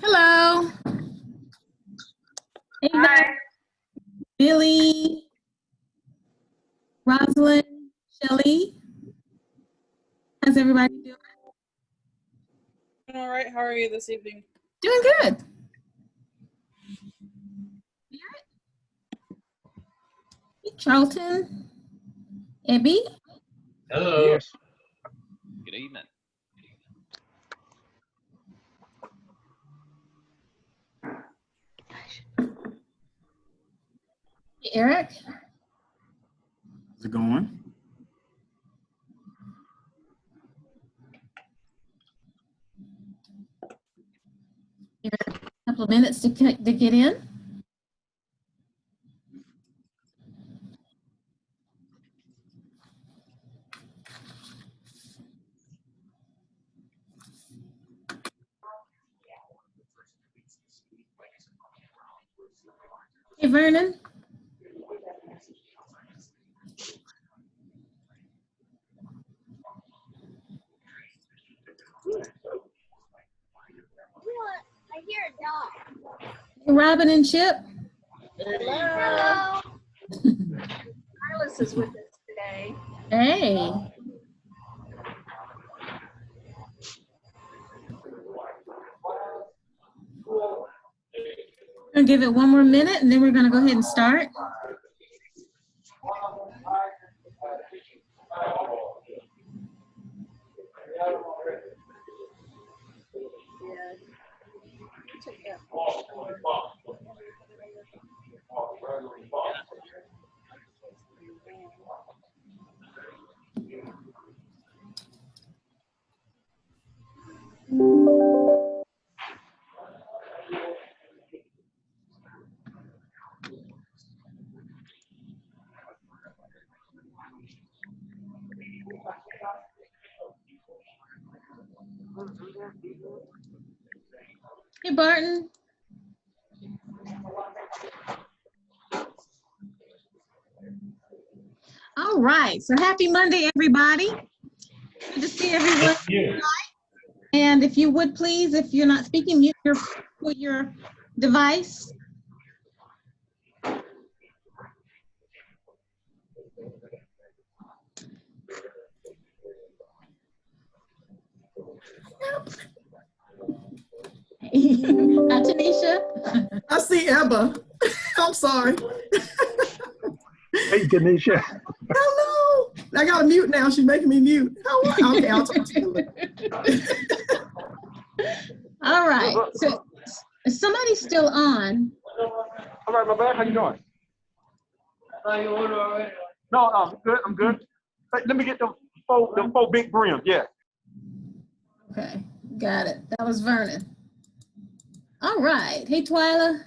Hello. Ava, Hi. Billy, Rosalind, Shelly. How's everybody doing? All right. How are you this evening? Doing good. Hey, Charlton, Abby. Hello. Yes. Good evening. Hey, Eric. How's it going? A couple of minutes to get in. Hey, Vernon. I hear a dog. Hey, Robin and Chip. Hello. Silas is with us today. Hey. We're gonna give it one more minute and then we're gonna go ahead and start. Hey, Barton. All right, so happy Monday, everybody. Good to see everyone tonight. And if you would please, if you're not speaking, mute your device. Tanisha. I see Ebba. I'm sorry. Hey, Tanisha. Hello. I got to mute now. She's making me mute. Okay, I'll talk to you later. All right. So is somebody still on? All right, my bad. How you doing? No, I'm good. I'm good. Hey, let me get them four big brims. Yeah. Okay, got it. That was Vernon. All right. Hey, Twyla.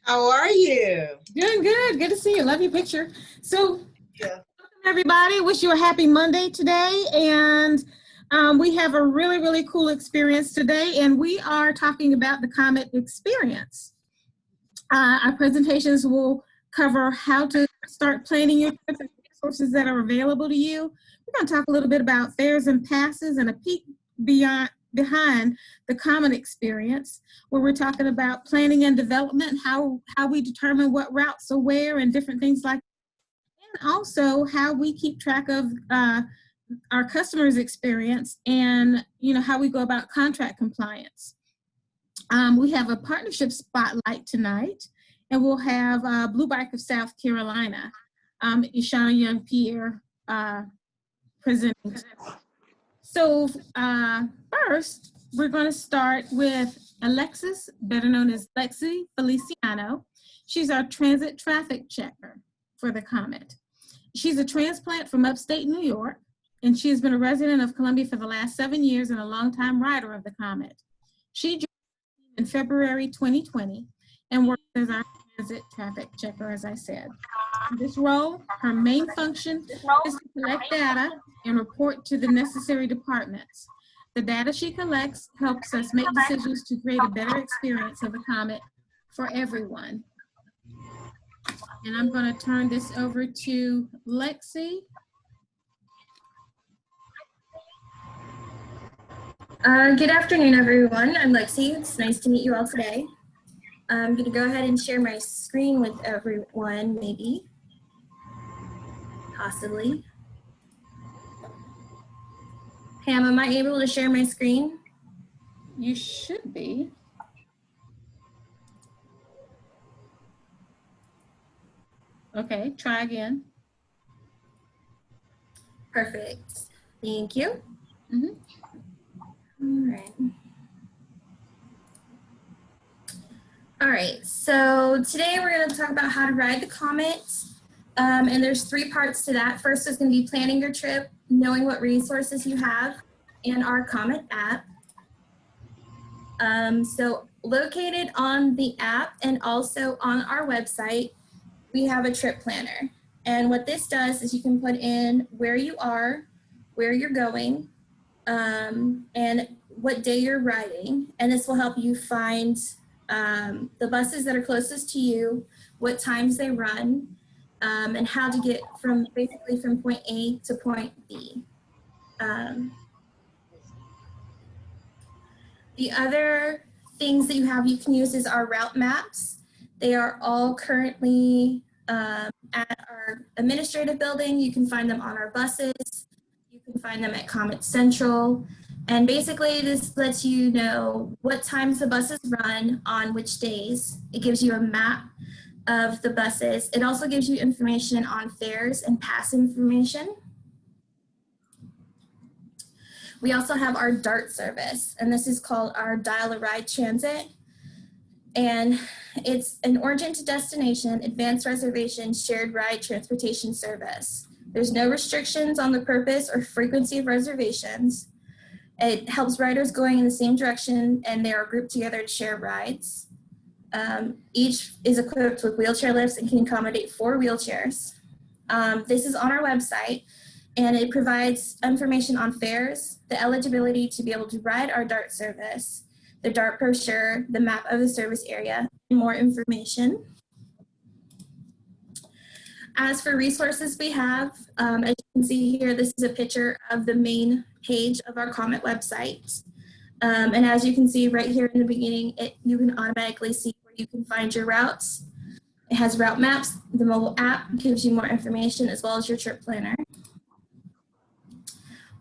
How are you? Doing good. Good to see you. Love your picture. So, Yeah. welcome everybody. Wish you a happy Monday today. And we have a really, really cool experience today. And we are talking about the COMET experience. Our presentations will cover how to start planning your trips and resources that are available to you. We're going to talk a little bit about fares and passes and a peek behind the COMET experience, where we're talking about planning and development, how we determine what routes are where and different things like that. And also how we keep track of our customers' experience and how we go about contract compliance. We have a partnership spotlight tonight, and we'll have Blue Bike of South Carolina, Ishana Young-Pierre presenting. So first, we're going to start with Alexis, better known as Lexi Feliciano. She's our transit traffic checker for the COMET. She's a transplant from upstate New York, and she has been a resident of Columbia for the last 7 years and a longtime rider of the COMET. She joined in February 2020 and works as our transit traffic checker, as I said. In this role, her main function is to collect data and report to the necessary departments. The data she collects helps us make decisions to create a better experience of the COMET for everyone. And I'm going to turn this over to Lexi. Good afternoon, everyone. I'm Lexi. It's nice to meet you all today. I'm going to go ahead and share my screen with everyone, maybe, possibly. Pam, am I able to share my screen? You should be. Okay, try again. Perfect. Thank you. Mhm. All right. All right, so today we're going to talk about how to ride the Comet. And there's 3 parts to that. First is going to be planning your trip, knowing what resources you have, and our COMET app. So located on the app and also on our website, we have a trip planner. And what this does is you can put in where you are, where you're going, and what day you're riding. And this will help you find the buses that are closest to you, what times they run, and how to get from basically from point A to point B. The other things that you can use is our route maps. They are all currently at our administrative building. You can find them on our buses. You can find them at Comet Central. And basically this lets you know what times the buses run on which days. It gives you a map of the buses. It also gives you information on fares and pass information. We also have our DART service, and this is called our Dial a Ride Transit. And it's an origin to destination, advanced reservation, shared ride transportation service. There's no restrictions on the purpose or frequency of reservations. It helps riders going in the same direction, and they are grouped together to share rides. Each is equipped with wheelchair lifts and can accommodate 4 wheelchairs. This is on our website, and it provides information on fares, the eligibility to be able to ride our DART service, the DART brochure, the map of the service area, and more information. As for resources we have, as you can see here, this is a picture of the main page of our COMET website. And as you can see right here in the beginning, you can automatically see where you can find your routes. It has route maps. The mobile app gives you more information as well as your trip planner.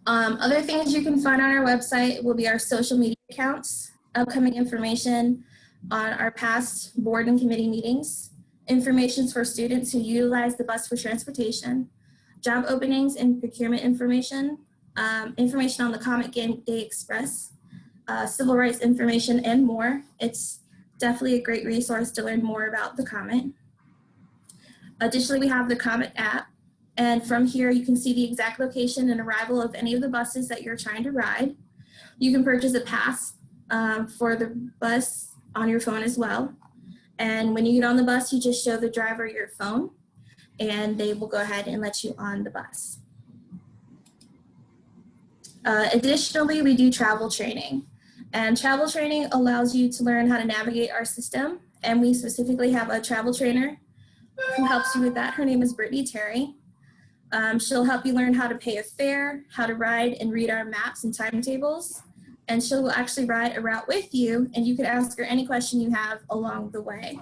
Other things you can find on our website will be our social media accounts, upcoming information on our past board and committee meetings, information for students who utilize the bus for transportation, job openings and procurement information, information on the Comet Day Express, civil rights information, and more. It's definitely a great resource to learn more about the Comet. Additionally, we have the Comet app. And from here, you can see the exact location and arrival of any of the buses that you're trying to ride. You can purchase a pass for the bus on your phone as well. And when you get on the bus, you just show the driver your phone, and they will go ahead and let you on the bus. Additionally, we do travel training. And travel training allows you to learn how to navigate our system. And we specifically have a travel trainer who helps you with that. Her name is Brittany Terry. She'll help you learn how to pay a fare, how to ride and read our maps and timetables. And she'll actually ride a route with you, and you can ask her any question you have along the way.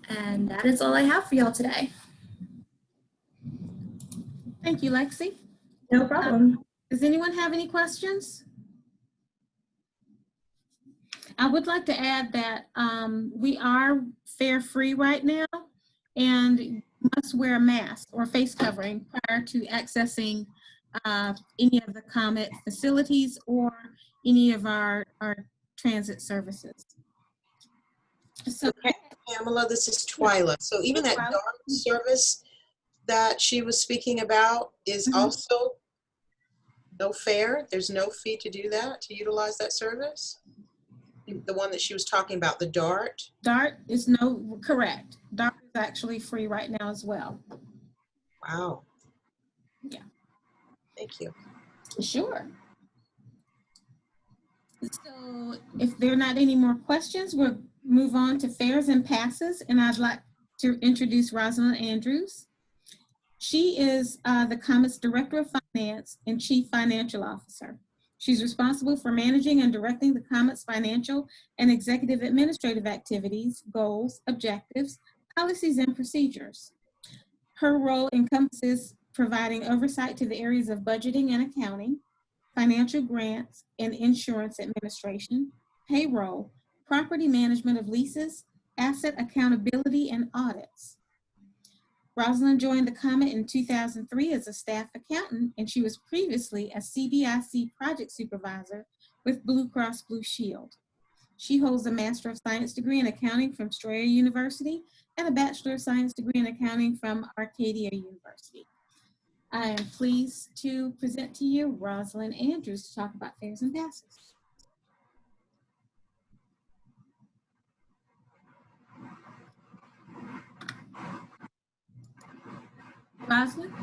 And that is all I have for y'all today. Thank you, Lexi. No problem. Does anyone have any questions? I would like to add that we are fare free right now, and you must wear a mask or face covering prior to accessing any of the COMET facilities or any of our transit services. So, Okay, Pamela, this is Twyla. So even that Twyla. DART service that she was speaking about is also no fare? There's no fee to do that, to utilize that service? The one that she was talking about, the DART? DART is correct. DART is actually free right now as well. Wow. Yeah. Thank you. Sure. So if there are not any more questions, we'll move on to fares and passes. And I'd like to introduce Rosalind Andrews. She is the COMET's Director of Finance and Chief Financial Officer. She's responsible for managing and directing the COMET's financial and executive administrative activities, goals, objectives, policies, and procedures. Her role encompasses providing oversight to the areas of budgeting and accounting, financial grants and insurance administration, payroll, property management of leases, asset accountability, and audits. Rosalind joined the COMET in 2003 as a staff accountant, and she was previously a CBIC project supervisor with Blue Cross Blue Shield. She holds a Master of Science degree in accounting from Strayer University and a Bachelor of Science degree in accounting from Arcadia University. I am pleased to present to you Rosalind Andrews to talk about fares and passes. Rosalind?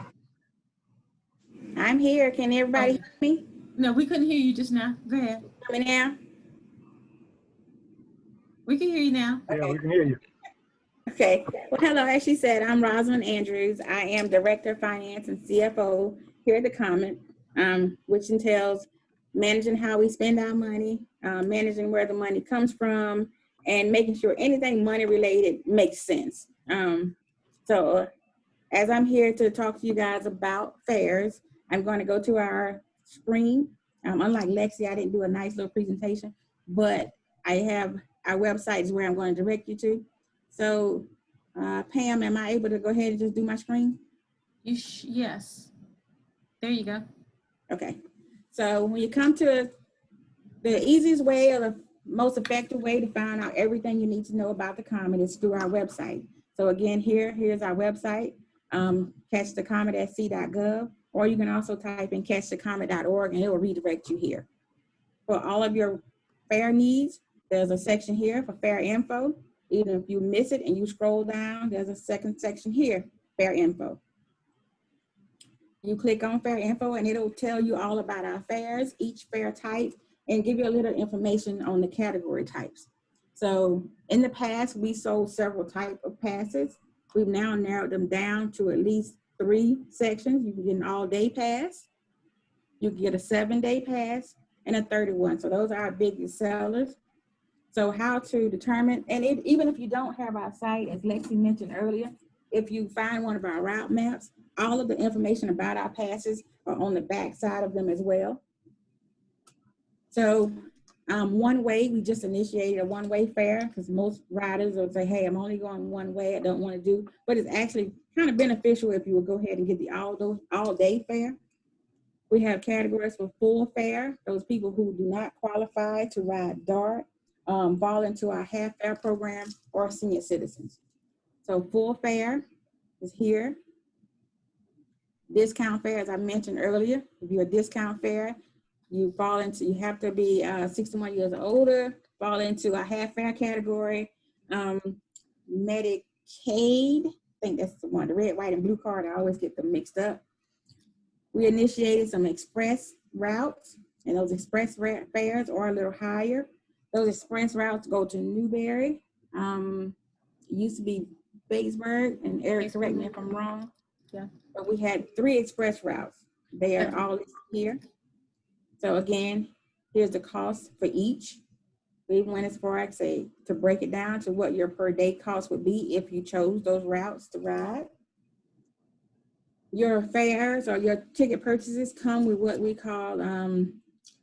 I'm here. Can everybody hear me? No, we couldn't hear you just now. Go ahead. Hear me now? We can hear you now. Yeah, we can hear you. Okay. Well, hello. As she said, I'm Rosalind Andrews. I am Director of Finance and CFO here at the COMET, which entails managing how we spend our money, managing where the money comes from, and making sure anything money related makes sense. So as I'm here to talk to you guys about fares, I'm going to go to our screen. Unlike Lexi, I didn't do a nice little presentation, but I have our website is where I'm going to direct you to. So Pam, am I able to go ahead and just do my screen? Yes. There you go. Okay. So when you come to the easiest way or the most effective way to find out everything you need to know about the COMET is through our website. So again, here's our website, catchthecomet@c.gov, or you can also type in catchthecomet.org and it will redirect you here. For all of your fare needs, there's a section here for fare info. Even if you miss it and you scroll down, there's a second section here, fare info. You click on fare info and it'll tell you all about our fares, each fare type, and give you a little information on the category types. So in the past, we sold several types of passes. We've now narrowed them down to at least 3 sections. You can get an all-day pass, you can get a 7-day pass, and a 31. So those are our biggest sellers. So how to determine, and even if you don't have our site, as Lexi mentioned earlier, if you find one of our route maps, all of the information about our passes are on the back side of them as well. So one way, we just initiated a one-way fare because most riders will say, hey, I'm only going one way, I don't want to do, but it's actually kind of beneficial if you will go ahead and get the all-day fare. We have categories for full fare, those people who do not qualify to ride DART, fall into our half fare program, or senior citizens. So full fare is here. Discount fare, as I mentioned earlier, if you're a discount fare, you have to be 61 years or older, fall into a half fare category. Medicaid, I think that's the one, the red, white, and blue card, I always get them mixed up. We initiated some express routes, and those express fares are a little higher. Those express routes go to Newberry. It used to be Batesburg, and Eric, correct me if I'm wrong. Yeah. But we had 3 express routes. They are all here. So again, here's the cost for each. We went as far as say to break it down to what your per day cost would be if you chose those routes to ride. Your fares or your ticket purchases come with what we call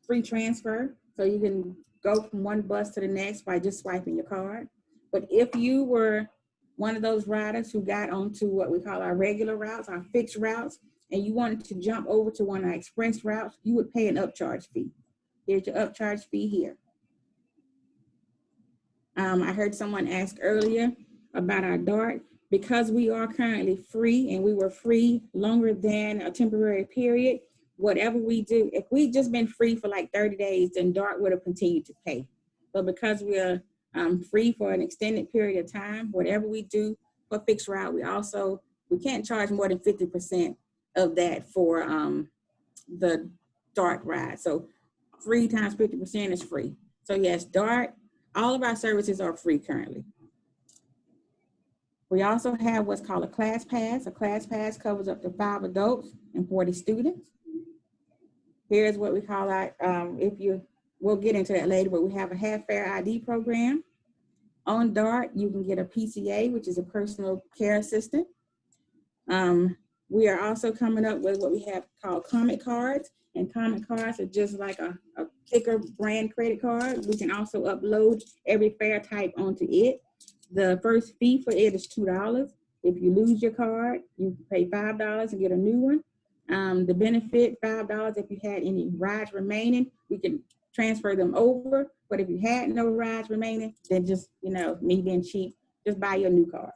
free transfer. So you can go from one bus to the next by just swiping your card. But if you were one of those riders who got onto what we call our regular routes, our fixed routes, and you wanted to jump over to one of our express routes, you would pay an upcharge fee. Here's your upcharge fee here. I heard someone ask earlier about our DART. Because we are currently free and we were free longer than a temporary period, whatever we do, if we'd just been free for like 30 days, then DART would have continued to pay. But because we are free for an extended period of time, whatever we do for fixed route, we can't charge more than 50% of that for the DART ride. So free times 50% is free. So yes, DART, all of our services are free currently. We also have what's called a class pass. A class pass covers up to 5 adults and 40 students. Here's what we call our, we'll get into that later, but we have a half fare ID program. On DART, you can get a PCA, which is a personal care assistant. We are also coming up with what we have called COMET cards, and COMET cards are just like a Kicker brand credit card. We can also upload every fare type onto it. The first fee for it is $2. If you lose your card, you pay $5 and get a new one. The benefit, $5 if you had any rides remaining, we can transfer them over. But if you had no rides remaining, then just, me being cheap, just buy your new card.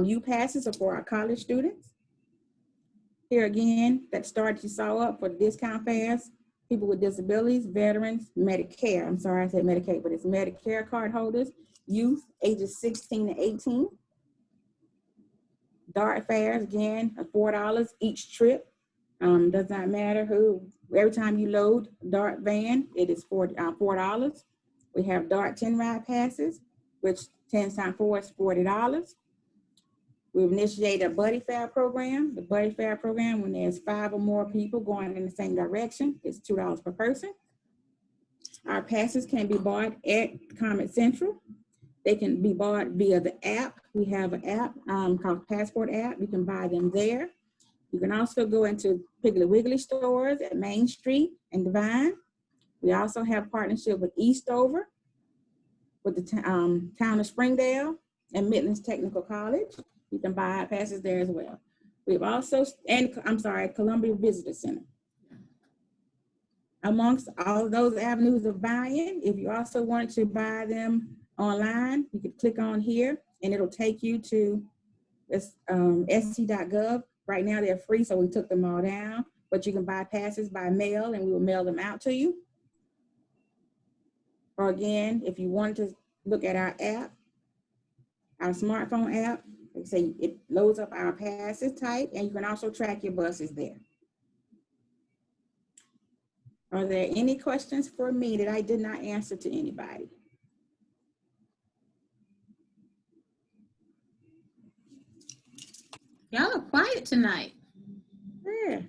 U-Passes are for our college students. Here again, that start you saw up for discount fares, people with disabilities, veterans, Medicare. I'm sorry I said Medicaid, but it's Medicare card holders, youth ages 16 to 18. DART fares, again, are $4 each trip. Does not matter who. Every time you load DART van, it is $4. We have DART 10 ride passes, which 10 times 4 is $40. We've initiated a buddy fare program. The buddy fare program, when there's 5 or more people going in the same direction, is $2 per person. Our passes can be bought at COMET Central. They can be bought via the app. We have an app called Passport app. You can buy them there. You can also go into Piggly Wiggly stores at Main Street and Divine. We also have partnership with Eastover, with the town of Springdale and Midlands Technical College. You can buy passes there as well. We've also, Columbia Visitor Center. Amongst all of those avenues of buying, if you also want to buy them online, you can click on here and it'll take you to sc.gov. Right now they're free, so we took them all down, but you can buy passes by mail and we will mail them out to you. Or again, if you want to look at our app, our smartphone app, like I say, it loads up our passes type, and you can also track your buses there. Are there any questions for me that I did not answer to anybody? Y'all are quiet tonight. Yeah.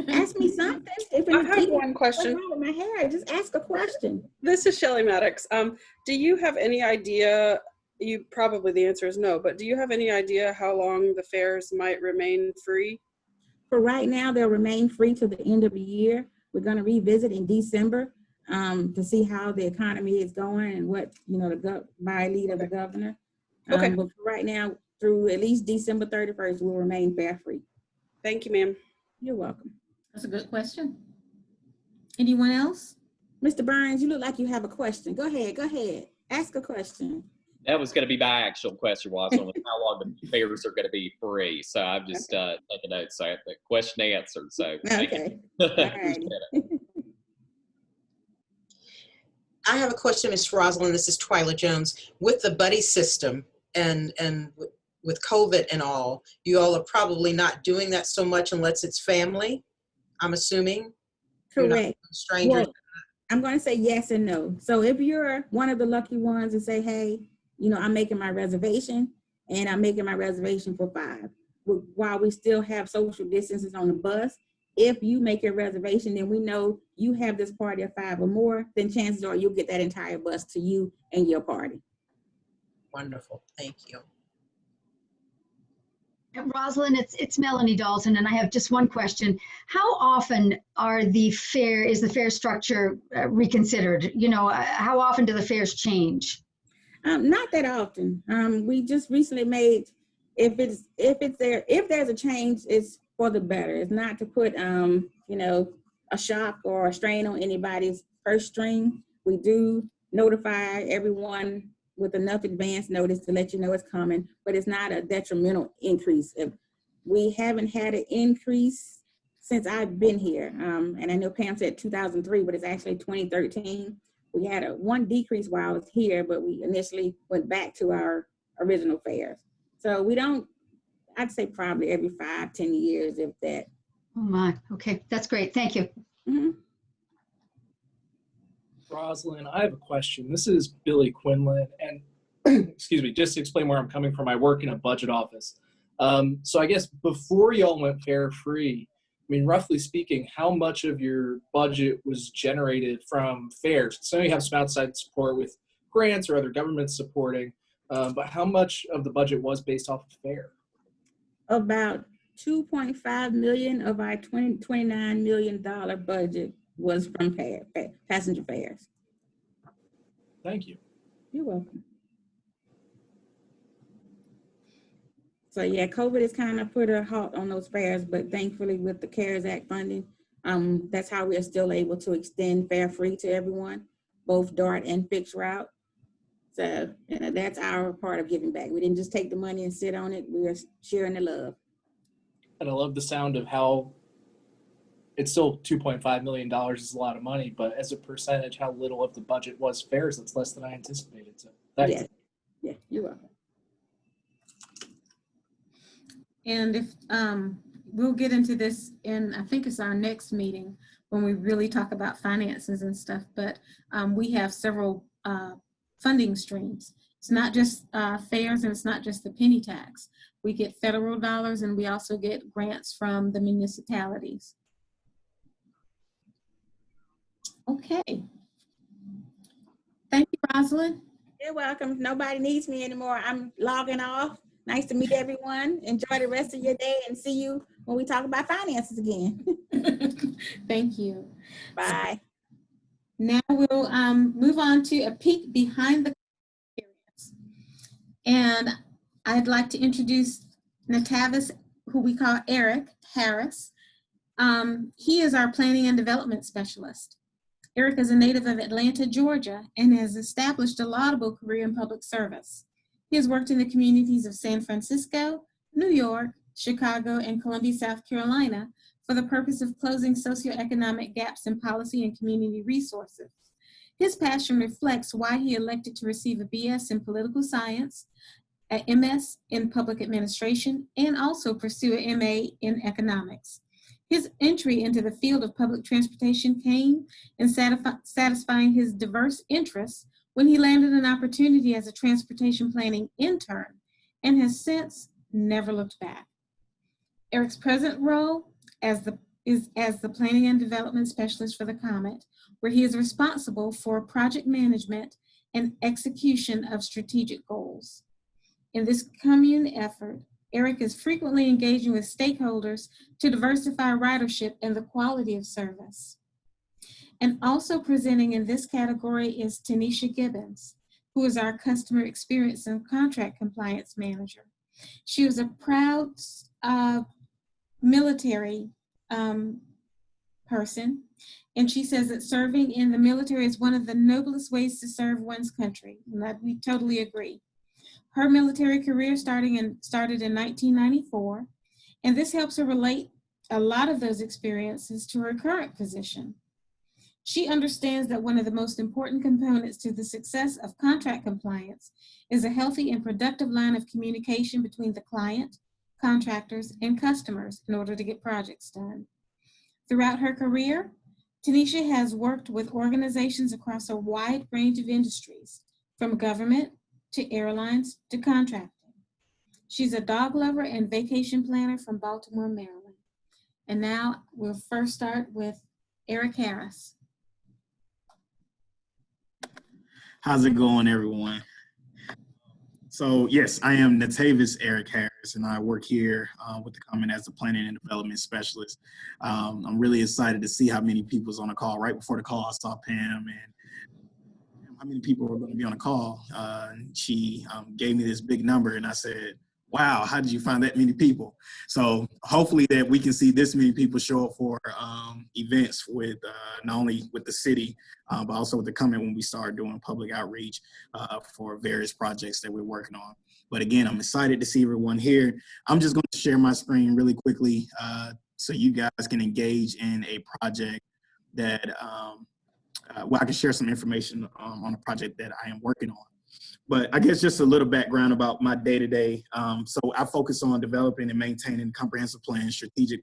Ask me something. I have one question. What's wrong with my hair? Just ask a question. This is Shelly Maddox. Do you have any idea, probably the answer is no, but do you have any idea how long the fares might remain free? For right now, they'll remain free till the end of the year. We're going to revisit in December to see how the economy is going and what, by lead of the governor. Okay. But for right now, through at least December 31st, we'll remain fare free. Thank you, ma'am. You're welcome. That's a good question. Anyone else? Mr. Burns, you look like you have a question. Go ahead. Ask a question. That was going to be my actual question, was on how long the fares are going to be free. So I'm just taking notes. So the question answered. So okay. All right. I have a question, Ms. Rosalind. This is Twyla Jones. With the buddy system and with COVID and all, you all are probably not doing that so much unless it's family, I'm assuming. Correct. Strangers. Well, I'm going to say yes and no. So if you're one of the lucky ones and say, hey, I'm making my reservation and I'm making my reservation for 5, while we still have social distances on the bus, if you make your reservation, then we know you have this party of 5 or more, then chances are you'll get that entire bus to you and your party. Wonderful. Thank you. Rosalind, it's Melanie Dalton, and I have just one question. How often is the fare structure reconsidered? How often do the fares change? Not that often. We just recently made, if there's a change, it's for the better. It's not to put a shock or a strain on anybody's purse string. We do notify everyone with enough advance notice to let you know it's coming, but it's not a detrimental increase. We haven't had an increase since I've been here. And I know Pam said 2003, but it's actually 2013. We had one decrease while I was here, but we initially went back to our original fares. So we don't, I'd say probably every 5-10 years, if that. Oh my, okay, that's great, thank you. Mm-hmm. Rosalind, I have a question. This is Billy Quinlan, and excuse me, just to explain where I'm coming from, I work in a budget office. So I guess before y'all went fare free, I mean, roughly speaking, how much of your budget was generated from fairs? So you have some outside support with grants or other governments supporting, but how much of the budget was based off of fare? About 2.5 million of our $29 million budget was from passenger fares. Thank you. You're welcome. So yeah, COVID has kind of put a halt on those fares, but thankfully with the CARES Act funding, that's how we are still able to extend fare free to everyone, both DART and fixed route. So that's our part of giving back. We didn't just take the money and sit on it. We are sharing the love. And I love the sound of how it's still $2.5 million is a lot of money, but as a percentage, how little of the budget was fares. That's less than I anticipated. So thanks. Yeah, yeah, you're welcome. And if we'll get into this in, I think it's our next meeting when we really talk about finances and stuff, but we have several funding streams. It's not just fares and it's not just the penny tax. We get federal dollars and we also get grants from the municipalities. Okay. Thank you, Rosalind. You're welcome. Nobody needs me anymore. I'm logging off. Nice to meet everyone. Enjoy the rest of your day and see you when we talk about finances again. Thank you. Bye. Now we'll move on to a peek behind the experience. And I'd like to introduce Natavis, who we call Eric Harris. He is our planning and development specialist. Eric is a native of Atlanta, Georgia, and has established a laudable career in public service. He has worked in the communities of San Francisco, New York, Chicago, and Columbia, South Carolina for the purpose of closing socioeconomic gaps in policy and community resources. His passion reflects why he elected to receive a BS in political science, an MS in public administration, and also pursue an MA in economics. His entry into the field of public transportation came in satisfying his diverse interests when he landed an opportunity as a transportation planning intern and has since never looked back. Eric's present role is as the planning and development specialist for the COMET, where he is responsible for project management and execution of strategic goals. In this commune effort, Eric is frequently engaging with stakeholders to diversify ridership and the quality of service. And also presenting in this category is Tanisha Gibbons, who is our customer experience and contract compliance manager. She was a proud military person, and she says that serving in the military is one of the noblest ways to serve one's country, and that we totally agree. Her military career started in 1994, and this helps her relate a lot of those experiences to her current position. She understands that one of the most important components to the success of contract compliance is a healthy and productive line of communication between the client, contractors, and customers in order to get projects done. Throughout her career, Tanisha has worked with organizations across a wide range of industries, from government to airlines to contracting. She's a dog lover and vacation planner from Baltimore, Maryland. And now we'll first start with Eric Harris. How's it going, everyone? So yes, I am Natavis Eric Harris, and I work here with the COMET as a planning and development specialist. I'm really excited to see how many people's on the call. Right before the call, I saw Pam and how many people were going to be on the call. She gave me this big number, and I said, wow, how did you find that many people? So hopefully that we can see this many people show up for events with not only with the city, but also with the COMET when we start doing public outreach for various projects that we're working on. But again, I'm excited to see everyone here. I'm just going to share my screen really quickly so you guys can engage in a project that, well, I can share some information on a project that I am working on. But I guess just a little background about my day-to-day. So I focus on developing and maintaining comprehensive plans, strategic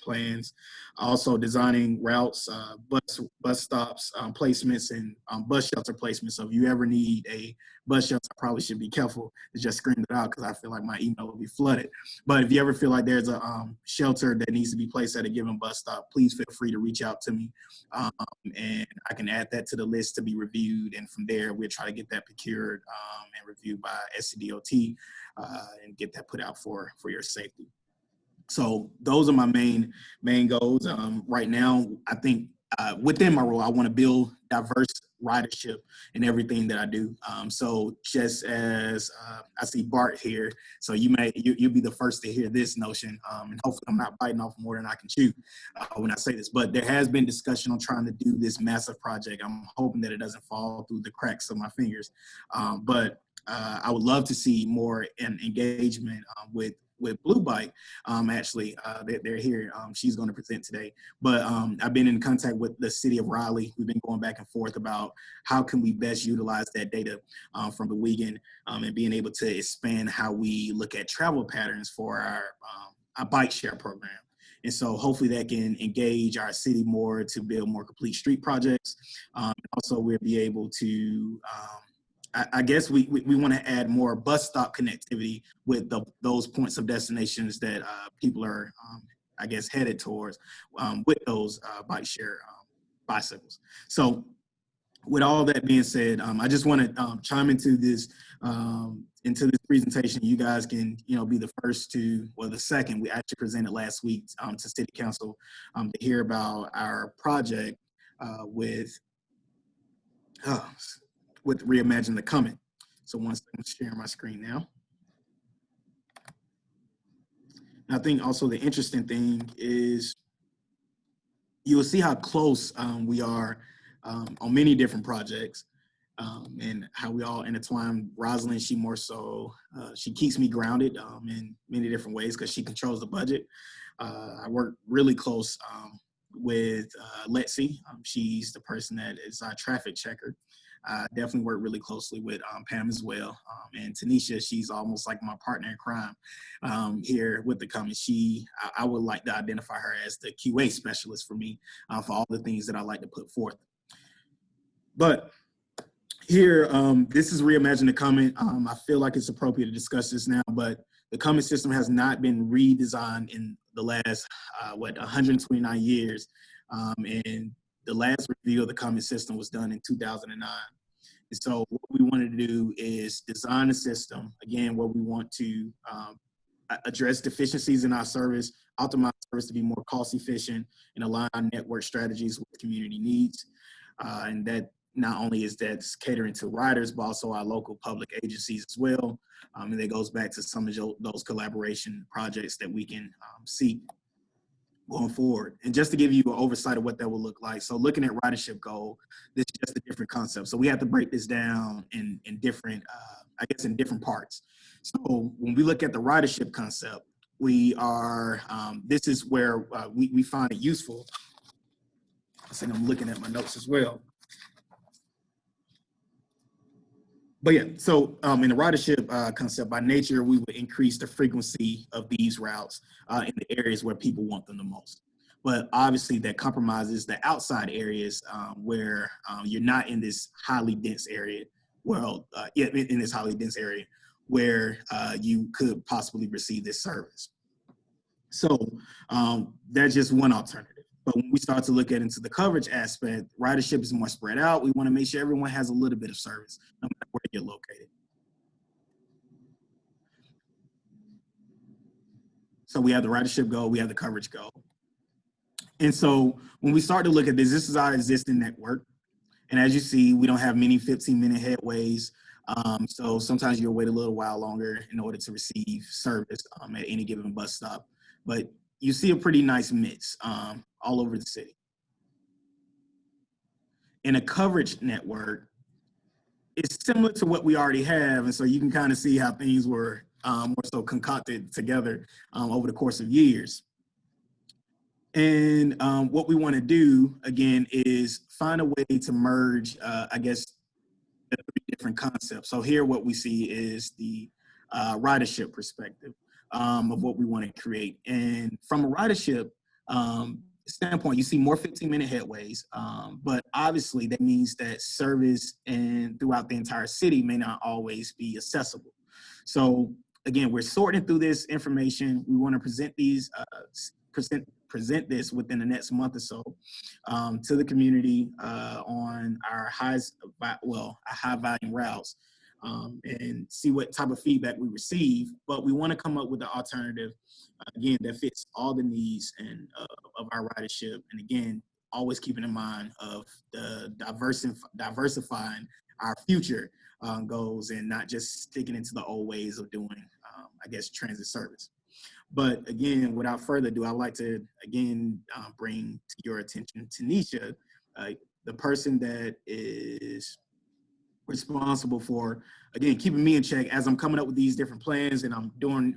plans. Also designing routes, bus stops, placements, and bus shelter placements. So if you ever need a bus shelter, I probably should be careful to just scream it out because I feel like my email will be flooded. But if you ever feel like there's a shelter that needs to be placed at a given bus stop, please feel free to reach out to me, and I can add that to the list to be reviewed. And from there, we'll try to get that procured and reviewed by SCDOT and get that put out for your safety. So those are my main goals. Right now, I think within my role, I want to build diverse ridership in everything that I do. So just as I see Bart here, so you'll be the first to hear this notion, and hopefully I'm not biting off more than I can chew when I say this, but there has been discussion on trying to do this massive project. I'm hoping that it doesn't fall through the cracks of my fingers, but I would love to see more engagement with Blue Bike. Actually, they're here. She's going to present today. But I've been in contact with the city of Raleigh. We've been going back and forth about how can we best utilize that data from the weekend and being able to expand how we look at travel patterns for our bike share program. And so hopefully that can engage our city more to build more complete street projects. Also, we'll be able to I guess we want to add more bus stop connectivity with those points of destinations that people are, I guess, headed towards with those bike share bicycles. So with all that being said, I just want to chime into this presentation. You guys can, be the first to, well, the second. We actually presented last week to City Council to hear about our project with Reimagine the COMET. So once I'm sharing my screen now. And I think also the interesting thing is you'll see how close we are on many different projects and how we all intertwine. Rosalind, she more so, she keeps me grounded in many different ways because she controls the budget. I work really close with Letsy. She's the person that is our traffic checker. Definitely work really closely with Pam as well. And Tanisha, she's almost like my partner in crime here with the COMET. I would like to identify her as the QA specialist for me for all the things that I like to put forth. But here, this is Reimagine the COMET. I feel like it's appropriate to discuss this now, but the COMET system has not been redesigned in the last, 129 years. And the last review of the COMET system was done in 2009. And so what we wanted to do is design a system, again, where we want to address deficiencies in our service, optimize service to be more cost efficient, and align our network strategies with community needs. And that not only is that catering to riders, but also our local public agencies as well. And that goes back to some of those collaboration projects that we can seek going forward. And just to give you an oversight of what that will look like. So looking at ridership goal, this is just a different concept. So we have to break this down in different, I guess in different parts. So when we look at the ridership concept, we are, this is where we find it useful. I think I'm looking at my notes as well. But yeah, so in the ridership concept, by nature, we would increase the frequency of these routes in the areas where people want them the most. But obviously that compromises the outside areas where you're not in this highly dense area, in this highly dense area where you could possibly receive this service. So that's just one alternative. But when we start to look at into the coverage aspect, ridership is more spread out. We want to make sure everyone has a little bit of service, no matter where you're located. So we have the ridership goal, we have the coverage goal. And so when we start to look at this is our existing network. And as you see, we don't have many 15-minute headways. So sometimes you'll wait a little while longer in order to receive service at any given bus stop. But you see a pretty nice mix all over the city. In a coverage network, it's similar to what we already have. And so you can kind of see how things were more so concocted together over the course of years. And what we want to do, again, is find a way to merge, I guess, the three different concepts. So here what we see is the ridership perspective of what we want to create. And from a ridership standpoint, you see more 15-minute headways, but obviously that means that service and throughout the entire city may not always be accessible. So again, we're sorting through this information. We want to present these, present this within the next month or so to the community on our high volume routes and see what type of feedback we receive. But we want to come up with an alternative, again, that fits all the needs and of our ridership. And again, always keeping in mind of the diversifying our future goals and not just sticking into the old ways of doing, I guess, transit service. But again, without further ado, I'd like to, again, bring to your attention Tanisha, the person that is responsible for, again, keeping me in check as I'm coming up with these different plans and I'm doing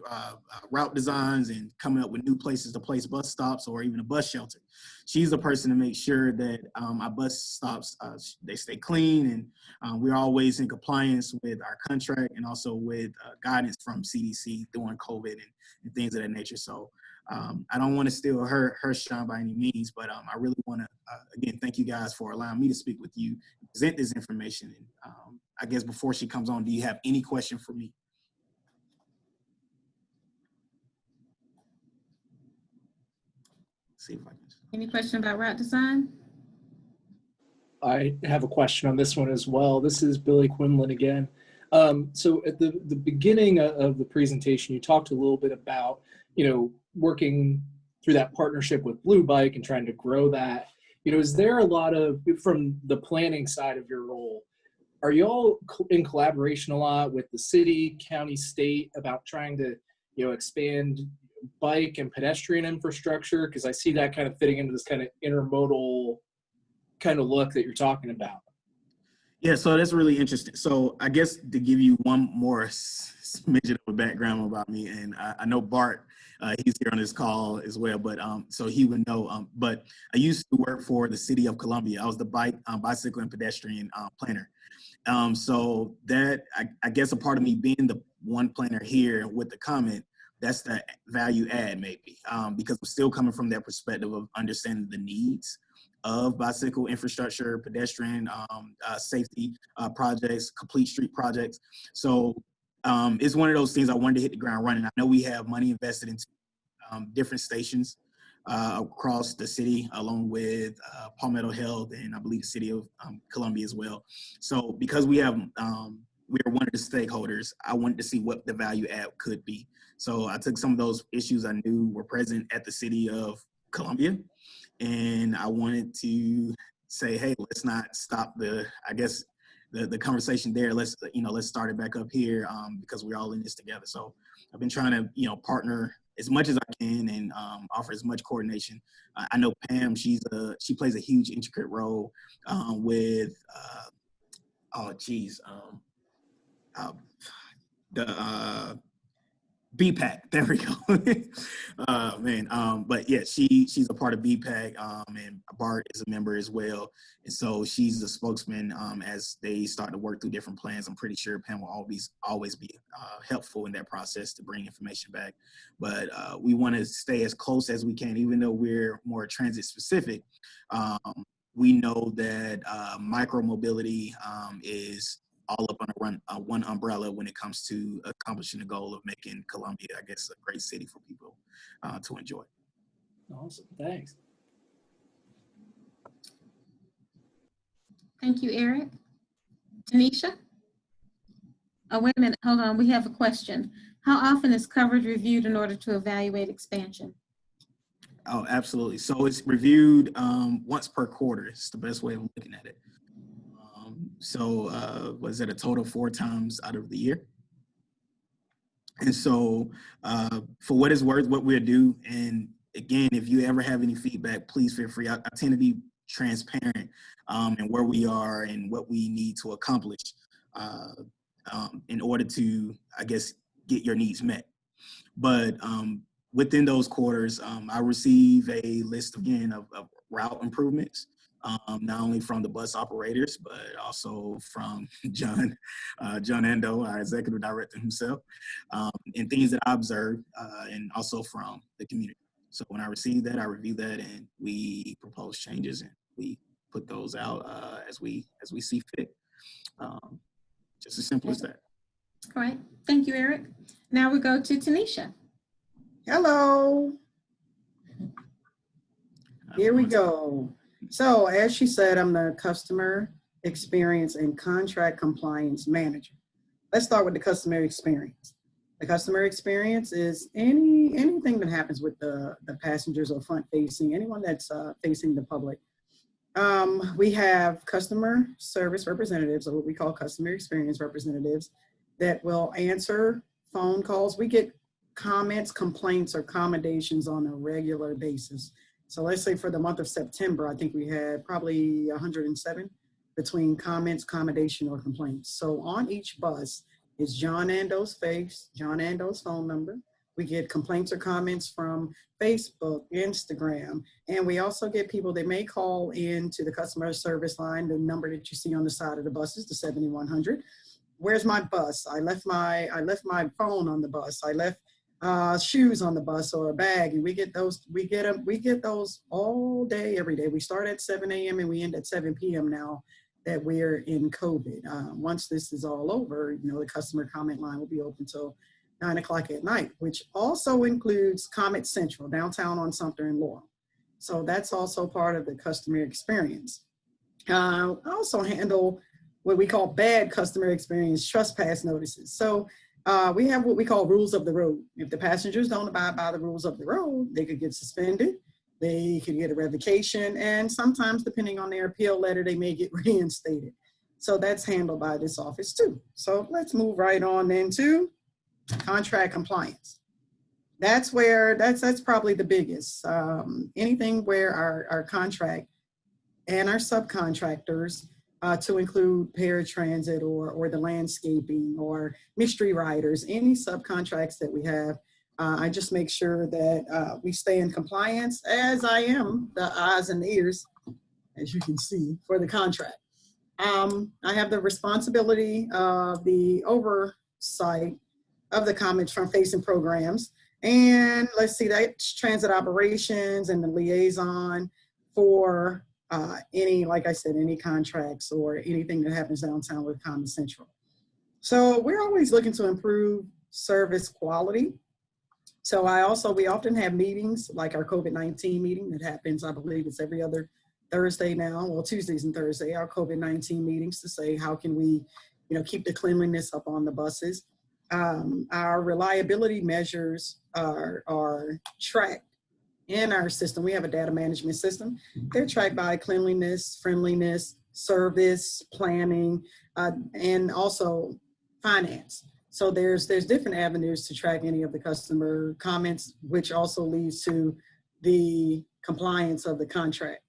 route designs and coming up with new places to place bus stops or even a bus shelter. She's the person to make sure that our bus stops, they stay clean and we're always in compliance with our contract and also with guidance from CDC during COVID and things of that nature. So I don't want to steal her shine by any means, but I really want to, again, thank you guys for allowing me to speak with you, present this information. And I guess before she comes on, do you have any question for me? See if I can. Any question about route design? I have a question on this one as well. This is Billy Quinlan again. So at the beginning of the presentation, you talked a little bit about, working through that partnership with Blue Bike and trying to grow that. Is there a lot of, from the planning side of your role, are you all in collaboration a lot with the city, county, state about trying to, expand bike and pedestrian infrastructure? Because I see that kind of fitting into this kind of intermodal kind of look that you're talking about. Yeah, so that's really interesting. So I guess to give you one more smidgen of a background about me, and I know Bart, he's here on this call as well, but so he would know. But I used to work for the city of Columbia. I was the bicycle and pedestrian planner. So that, I guess a part of me being the one planner here with the COMET, that's the value add maybe, because I'm still coming from that perspective of understanding the needs of bicycle infrastructure, pedestrian safety projects, complete street projects. So it's one of those things I wanted to hit the ground running. I know we have money invested into different stations across the city, along with Palmetto Health and I believe the city of Columbia as well. So because we have, we're one of the stakeholders, I wanted to see what the value add could be. So I took some of those issues I knew were present at the city of Columbia, and I wanted to say, hey, let's not stop the conversation there. Let's start it back up here because we're all in this together. So I've been trying to, partner as much as I can and offer as much coordination. I know Pam, she plays a huge intricate role with, the BPAC, there we go. But yeah, she's a part of BPAC, and Bart is a member as well. And so she's the spokesman as they start to work through different plans. I'm pretty sure Pam will always be helpful in that process to bring information back. But we want to stay as close as we can, even though we're more transit specific. We know that micro-mobility is all up under one umbrella when it comes to accomplishing the goal of making Columbia, I guess, a great city for people to enjoy. Awesome, thanks. Thank you, Eric. Tanisha? Oh, wait a minute, hold on, we have a question. How often is coverage reviewed in order to evaluate expansion? Oh, absolutely. So it's reviewed once per quarter. It's the best way of looking at it. So was it a total 4 times out of the year? And so for what it's worth, what we'll do, and again, if you ever have any feedback, please feel free. I tend to be transparent in where we are and what we need to accomplish in order to, I guess, get your needs met. But within those quarters, I receive a list again of route improvements. Not only from the bus operators, but also from John Endo, our executive director himself, and things that I observed, and also from the community. So when I receive that, I review that, and we propose changes, and we put those out as we see fit. Just as simple as that. All right. Thank you, Eric. Now we go to Tanisha. Hello. Here we go. So as she said, I'm the customer experience and contract compliance manager. Let's start with the customer experience. The customer experience is anything that happens with the passengers or front facing, anyone that's facing the public. We have customer service representatives, or what we call customer experience representatives, that will answer phone calls. We get comments, complaints, or accommodations on a regular basis. So let's say for the month of September, I think we had probably 107 between comments, accommodation, or complaints. So on each bus is John Ando's face, John Ando's phone number. We get complaints or comments from Facebook, Instagram, and we also get people that may call in to the customer service line. The number that you see on the side of the bus is the 7100. Where's my bus? I left my phone on the bus. I left shoes on the bus or a bag, and we get those all day, every day. We start at 7 a.m. and we end at 7 p.m. now that we're in COVID. Once this is all over, the customer comment line will be open till 9 o'clock at night, which also includes COMET Central, downtown on Sumter and Laurel. So that's also part of the customer experience. I also handle what we call bad customer experience trespass notices. So we have what we call rules of the road. If the passengers don't abide by the rules of the road, they could get suspended, they could get a revocation, and sometimes, depending on their appeal letter, they may get reinstated. So that's handled by this office too. So let's move right on into contract compliance. That's probably the biggest. Anything where our contract and our subcontractors, to include paratransit or the landscaping or mystery riders, any subcontracts that we have, I just make sure that we stay in compliance, as I am the eyes and ears, as you can see, for the contract. I have the responsibility of the oversight of the comments from facing programs. And let's see, that's transit operations and the liaison for like I said, any contracts or anything that happens downtown with COMET Central. So we're always looking to improve service quality. So we often have meetings like our COVID-19 meeting that happens, I believe it's every other Thursday now, well, Tuesdays and Thursday, our COVID-19 meetings to say, how can we, keep the cleanliness up on the buses? Our reliability measures are tracked in our system. We have a data management system. They're tracked by cleanliness, friendliness, service, planning, and also finance. So there's different avenues to track any of the customer comments, which also leads to the compliance of the contract.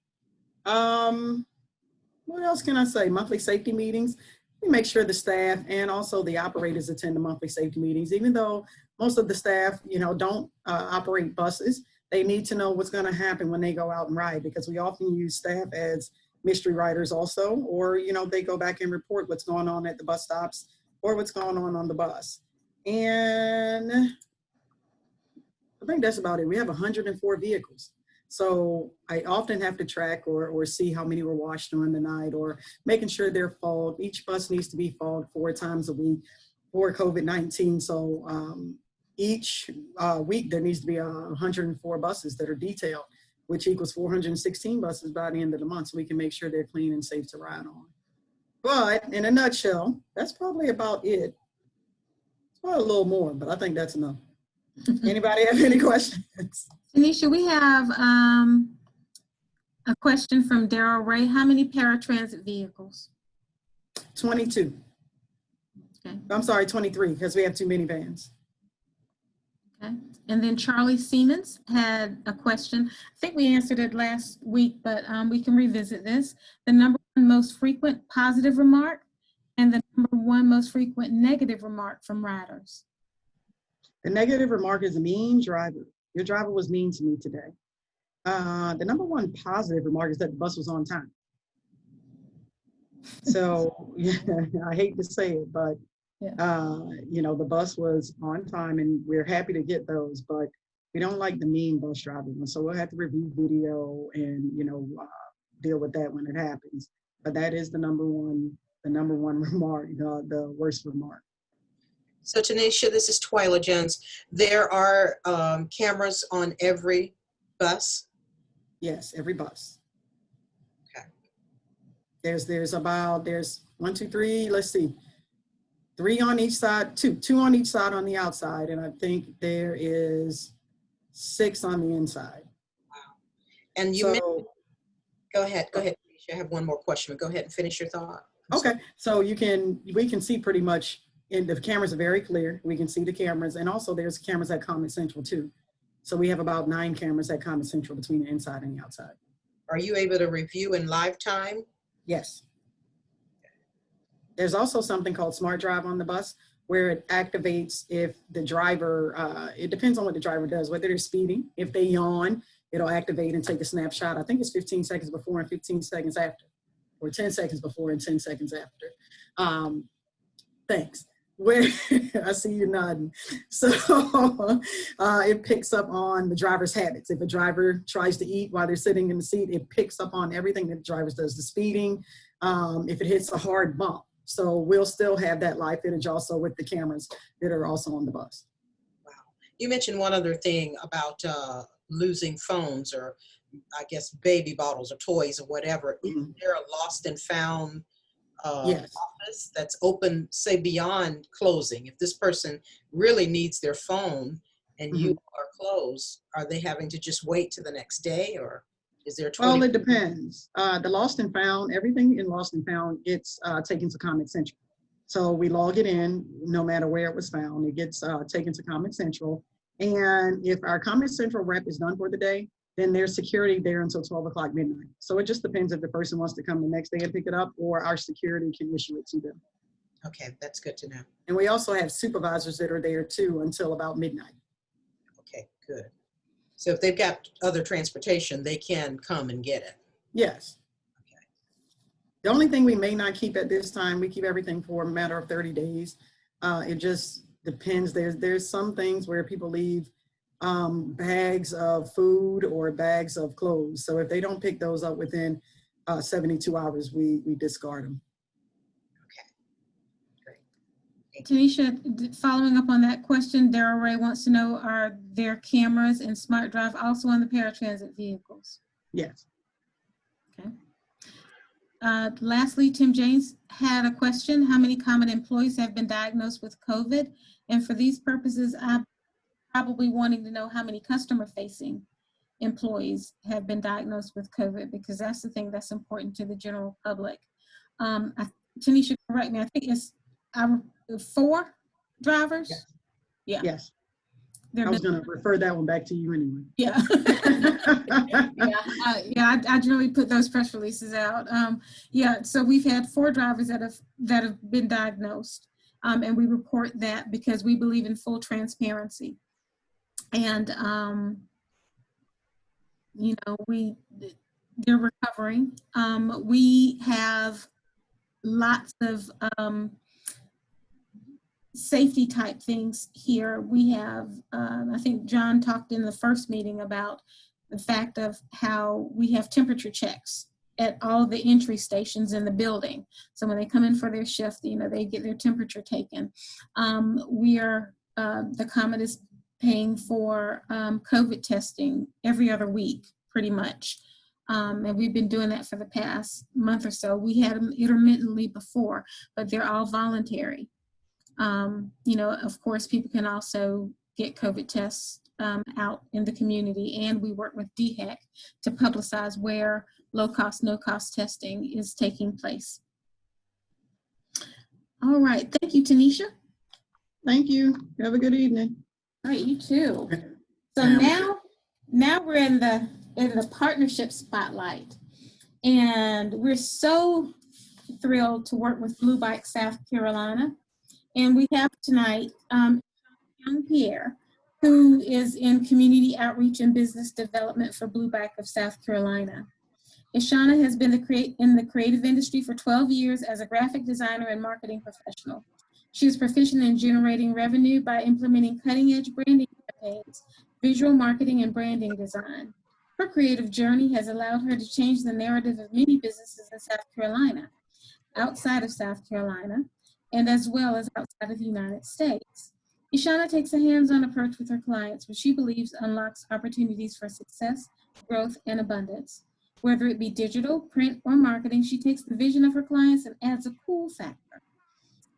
What else can I say? Monthly safety meetings. We make sure the staff and also the operators attend the monthly safety meetings. Even though most of the staff, don't operate buses, they need to know what's going to happen when they go out and ride, because we often use staff as mystery riders also, or, they go back and report what's going on at the bus stops or what's going on the bus. And I think that's about it. We have 104 vehicles. So I often have to track or see how many were washed during the night, or making sure they're fogged. Each bus needs to be fogged 4 times a week for COVID-19. So each week there needs to be 104 buses that are detailed, which equals 416 buses by the end of the month, so we can make sure they're clean and safe to ride on. But in a nutshell, that's probably about it. It's probably a little more, but I think that's enough. Anybody have any questions? Tanisha, we have a question from Daryl Ray. How many paratransit vehicles? 22. Okay. I'm sorry, 23, because we have 2 minivans. Okay. And then Charlie Siemens had a question. I think we answered it last week, but we can revisit this. The number 1 most frequent positive remark and the number 1 most frequent negative remark from riders. The negative remark is a mean driver. Your driver was mean to me today. The number 1 positive remark is that the bus was on time. So yeah, I hate to say it, but the bus was on time, and we're happy to get those. But We don't like the mean bus driver one, so we'll have to review video and, deal with that when it happens. But that is the number one remark, the worst remark. So Tanisha, this is Twyla Jones. There are cameras on every bus? Yes, every bus. Okay. There's 1, 2, 3, let's see. 3 on each side, two on each side on the outside, and I think there is 6 on the inside. Wow. And you mentioned, go ahead, Tanisha. I have one more question, but go ahead and finish your thought. Okay, so we can see pretty much, and the cameras are very clear. We can see the cameras, and also there's cameras at COMET Central too. So we have about 9 cameras at COMET Central between the inside and the outside. Are you able to review in live time? Yes. There's also something called Smart Drive on the bus, where it activates if the driver, it depends on what the driver does, whether they're speeding. If they yawn, it'll activate and take a snapshot. I think it's 15 seconds before and 15 seconds after, or 10 seconds before and 10 seconds after. Thanks. Where I see you nodding. So it picks up on the driver's habits. If a driver tries to eat while they're sitting in the seat, it picks up on everything that the driver does, the speeding, if it hits a hard bump. So we'll still have that live footage also with the cameras that are also on the bus. Wow. You mentioned one other thing about losing phones, or I guess baby bottles or toys or whatever. Mm-hmm. Is there a lost and found Yes. office that's open, say, beyond closing? If this person really needs their phone and you are closed, are they having to just wait to the next day, or is there 20? Well, it depends. The lost and found, everything in lost and found gets taken to COMET Central. So we log it in, no matter where it was found, it gets taken to COMET Central. And if our COMET Central rep is done for the day, then there's security there until 12 o'clock midnight. So it just depends if the person wants to come the next day and pick it up, or our security can issue it to them. Okay, that's good to know. And we also have supervisors that are there too until about midnight. Okay, good. So if they've got other transportation, they can come and get it. Yes. Okay. The only thing we may not keep at this time, we keep everything for a matter of 30 days. It just depends. There's some things where people leave bags of food or bags of clothes. So if they don't pick those up within 72 hours, we discard them. Okay, great. Tanisha, following up on that question, Daryl Ray wants to know, are there cameras and Smart Drive also on the paratransit vehicles? Yes. Okay. Lastly, Tim James had a question. How many COMET employees have been diagnosed with COVID? And for these purposes, I'm probably wanting to know how many customer-facing employees have been diagnosed with COVID, because that's the thing that's important to the general public. Tanisha, correct me, I think it's 4 drivers? Yes. Yeah. Yes. I was going to refer that one back to you anyway. Yeah. I generally put those press releases out. So we've had 4 drivers that have been diagnosed, and we report that because we believe in full transparency. And they're recovering. We have lots of safety type things here. We have, I think John talked in the first meeting about the fact of how we have temperature checks at all the entry stations in the building. So when they come in for their shift, they get their temperature taken. The COMET is paying for COVID testing every other week, pretty much. And we've been doing that for the past month or so. We had them intermittently before, but they're all voluntary. Of course, people can also get COVID tests out in the community, and we work with DHEC to publicize where low-cost, no-cost testing is taking place. All right, thank you, Tanisha. Thank you. Have a good evening. All right, you too. So now we're in the partnership spotlight, and we're so thrilled to work with Blue Bike South Carolina. And we have tonight young Pierre, who is in community outreach and business development for Blue Bike of South Carolina. Ishana has been in the creative industry for 12 years as a graphic designer and marketing professional. She is proficient in generating revenue by implementing cutting-edge branding campaigns, visual marketing, and branding design. Her creative journey has allowed her to change the narrative of many businesses in South Carolina, outside of South Carolina, and as well as outside of the United States. Ishana takes a hands-on approach with her clients, which she believes unlocks opportunities for success, growth, and abundance. Whether it be digital, print, or marketing, she takes the vision of her clients and adds a cool factor.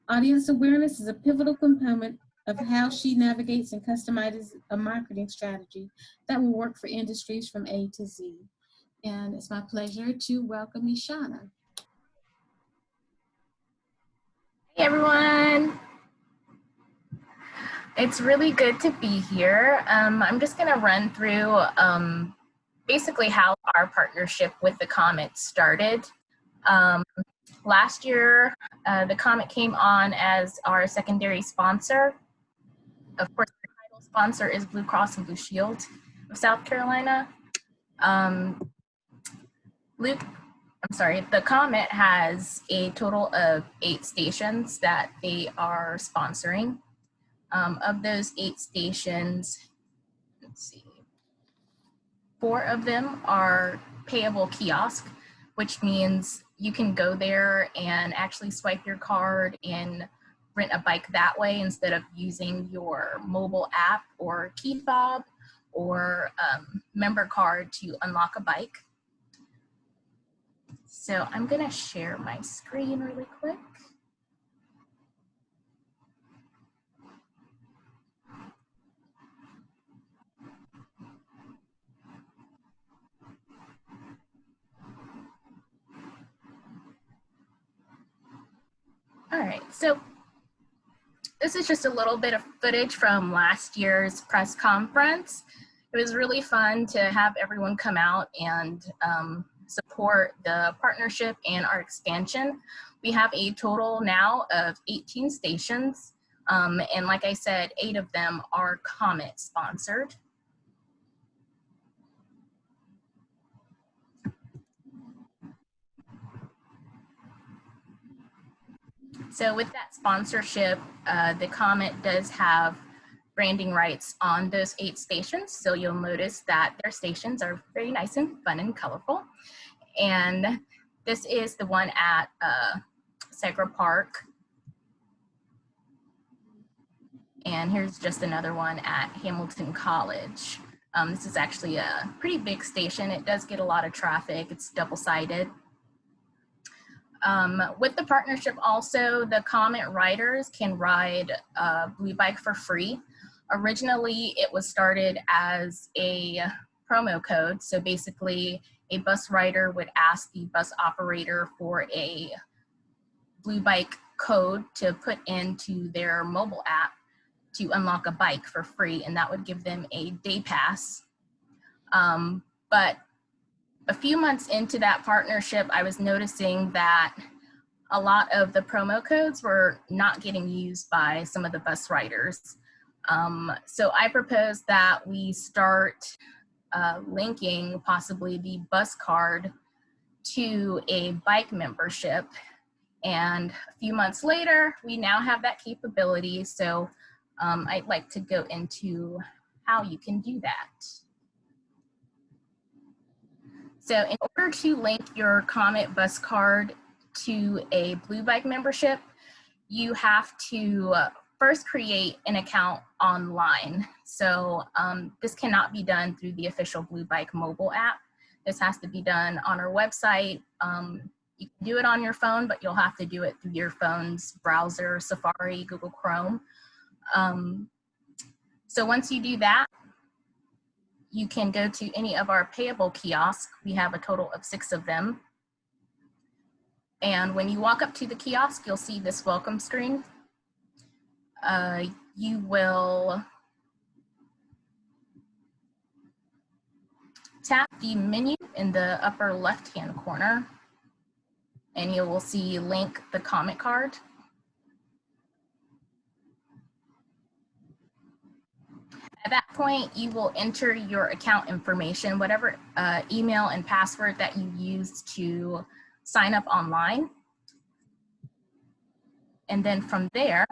Audience awareness is a pivotal component of how she navigates and customizes a marketing strategy that will work for industries from A to Z. And it's my pleasure to welcome Ishana. Hey everyone, it's really good to be here. I'm just going to run through basically how our partnership with the COMET started. Last year, the COMET came on as our secondary sponsor. Of course, the title sponsor is Blue Cross and Blue Shield of South Carolina. The COMET has a total of 8 stations that they are sponsoring. Of those 8 stations, let's see, 4 of them are payable kiosk, which means you can go there and actually swipe your card and rent a bike that way instead of using your mobile app or key fob or member card to unlock a bike. So I'm gonna share my screen really quick. All right, so this is just a little bit of footage from last year's press conference. It was really fun to have everyone come out and support the partnership and our expansion. We have a total now of 18 stations, and like I said, 8 of them are COMET sponsored. So with that sponsorship, the COMET does have branding rights on those 8 stations. So you'll notice that their stations are very nice and fun and colorful. And this is the one at Segra Park. And here's just another one at Hamilton College. This is actually a pretty big station. It does get a lot of traffic. It's double-sided. With the partnership also, the COMET riders can ride Blue Bike for free. Originally, it was started as a promo code. So basically, a bus rider would ask the bus operator for a Blue Bike code to put into their mobile app to unlock a bike for free, and that would give them a day pass. But a few months into that partnership, I was noticing that a lot of the promo codes were not getting used by some of the bus riders. So I proposed that we start linking possibly the bus card to a bike membership. And a few months later, we now have that capability. So I'd like to go into how you can do that. So in order to link your COMET bus card to a Blue Bike membership, you have to first create an account online. So this cannot be done through the official Blue Bike mobile app. This has to be done on our website. You can do it on your phone, but you'll have to do it through your phone's browser, Safari, Google Chrome. So once you do that, you can go to any of our payable kiosks. We have a total of 6 of them. And when you walk up to the kiosk, you'll see this welcome screen. You will tap the menu in the upper left-hand corner, and you will see link the COMET card. At that point, you will enter your account information, whatever email and password that you used to sign up online. And then from there,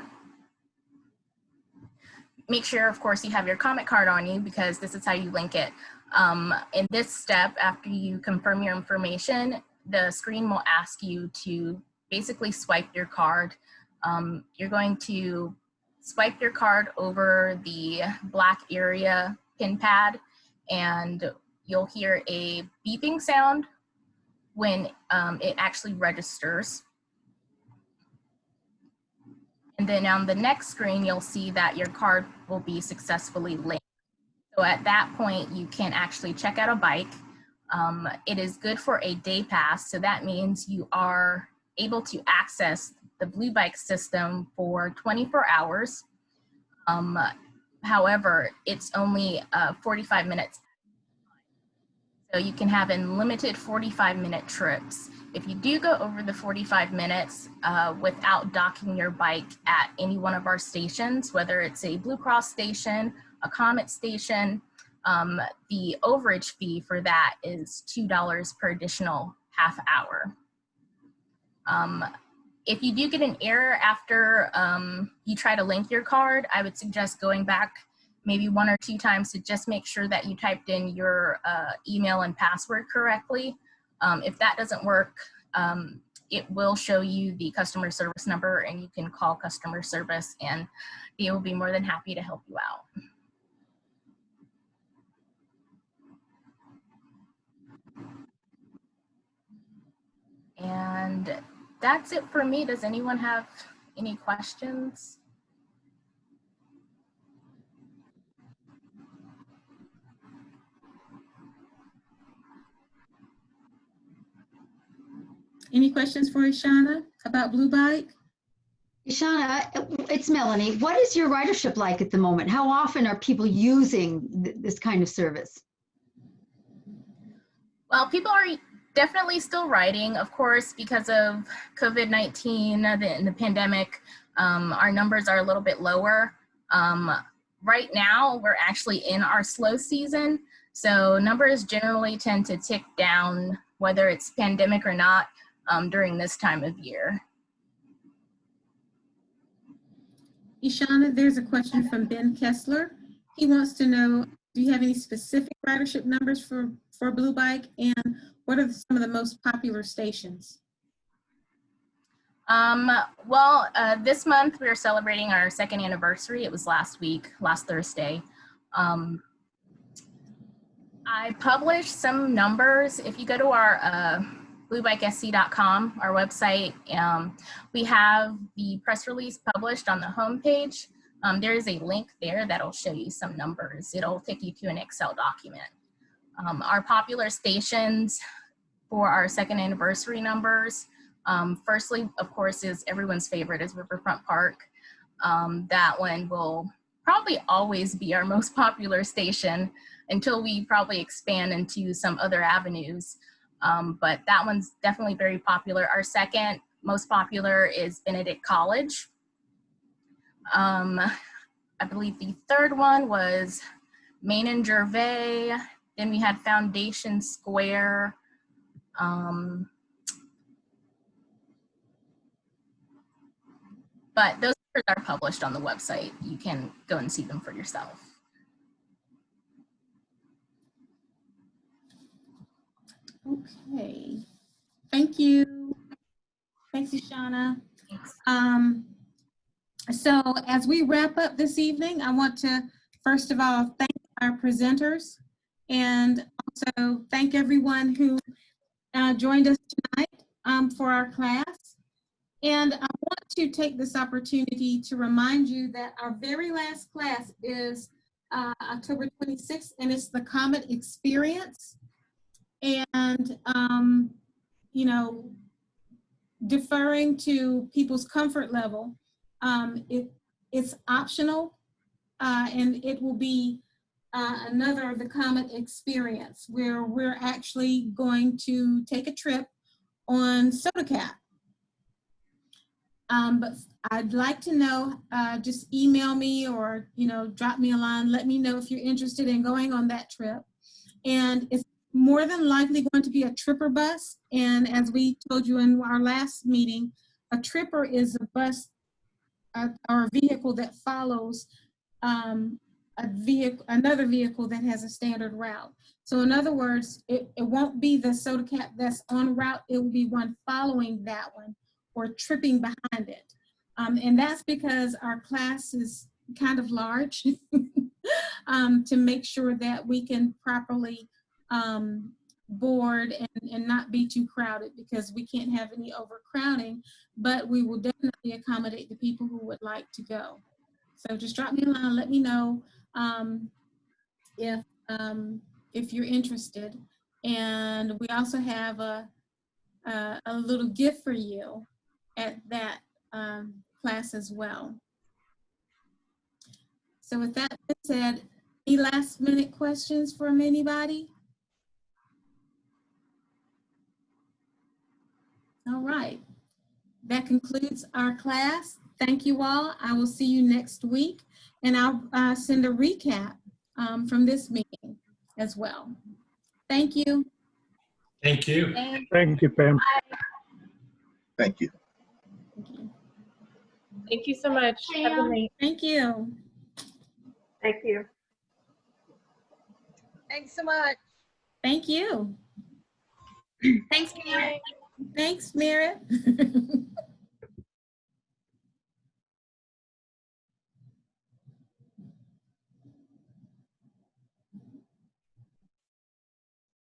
make sure, of course, you have your COMET card on you because this is how you link it. In this step, after you confirm your information, the screen will ask you to basically swipe your card. You're going to swipe your card over the black area pin pad, and you'll hear a beeping sound when it actually registers. And then on the next screen, you'll see that your card will be successfully linked. So at that point, you can actually check out a bike. It is good for a day pass. So that means you are able to access the Blue Bike system for 24 hours. However, it's only 45 minutes. So you can have unlimited 45-minute trips. If you do go over the 45 minutes without docking your bike at any one of our stations, whether it's a Blue Cross station, a COMET station, the overage fee for that is $2 per additional half hour. If you do get an error after you try to link your card, I would suggest going back maybe 1 or 2 times to just make sure that you typed in your email and password correctly. If that doesn't work, it will show you the customer service number, and you can call customer service and they will be more than happy to help you out. And that's it for me. Does anyone have any questions? Any questions for Ishana about Blue Bike? Ishana, it's Melanie. What is your ridership like at the moment? How often are people using this kind of service? Well, people are definitely still riding, of course, because of COVID-19 and the pandemic. Our numbers are a little bit lower. Right now, we're actually in our slow season, so numbers generally tend to tick down, whether it's pandemic or not, during this time of year. Ishana, there's a question from Ben Kessler. He wants to know, do you have any specific ridership numbers for Blue Bike, and what are some of the most popular stations? Well, this month we are celebrating our 2nd anniversary. It was last Thursday. I published some numbers. If you go to our bluebikesc.com, our website, we have the press release published on the homepage. There is a link there that'll show you some numbers. It'll take you to an Excel document. Our popular stations for our 2nd anniversary numbers, firstly, of course, is everyone's favorite is Riverfront Park. That one will probably always be our most popular station until we probably expand into some other avenues. But that one's definitely very popular. Our 2nd most popular is Benedict College. I believe the 3rd one was Main and Gervais. Then we had Foundation Square. But those are published on the website. You can go and see them for yourself. Okay, thank you. Thanks, Ishana. So as we wrap up this evening, I want to first of all thank our presenters and also thank everyone who joined us tonight for our class. And I want to take this opportunity to remind you that our very last class is October 26th, and it's the COMET experience. And, you know, deferring to people's comfort level, it's optional, and it will be another of the COMET experience where we're actually going to take a trip on SodaCat. But I'd like to know, just email me or, you know, drop me a line, let me know if you're interested in going on that trip. And it's more than likely going to be a tripper bus. And as we told you in our last meeting, a tripper is a bus or a vehicle that follows a vehicle, another vehicle that has a standard route. So in other words, it won't be the soda cap that's on route, it will be one following that one or tripping behind it. And that's because our class is kind of large to make sure that we can properly board and not be too crowded, because we can't have any overcrowding, but we will definitely accommodate the people who would like to go. So just drop me a line, let me know if you're interested. And we also have a little gift for you at that class as well. So with that being said, any last minute questions from anybody? All right, that concludes our class. Thank you all. I will see you next week, and I'll send a recap from this meeting as well. Thank you. Thank you. Thank you, Pam. Thank you. Thank you. Thank you so much. Have a good night. Thank you. Thank you. Thanks so much. Thank you. Thanks, Mary. Thanks, Merritt.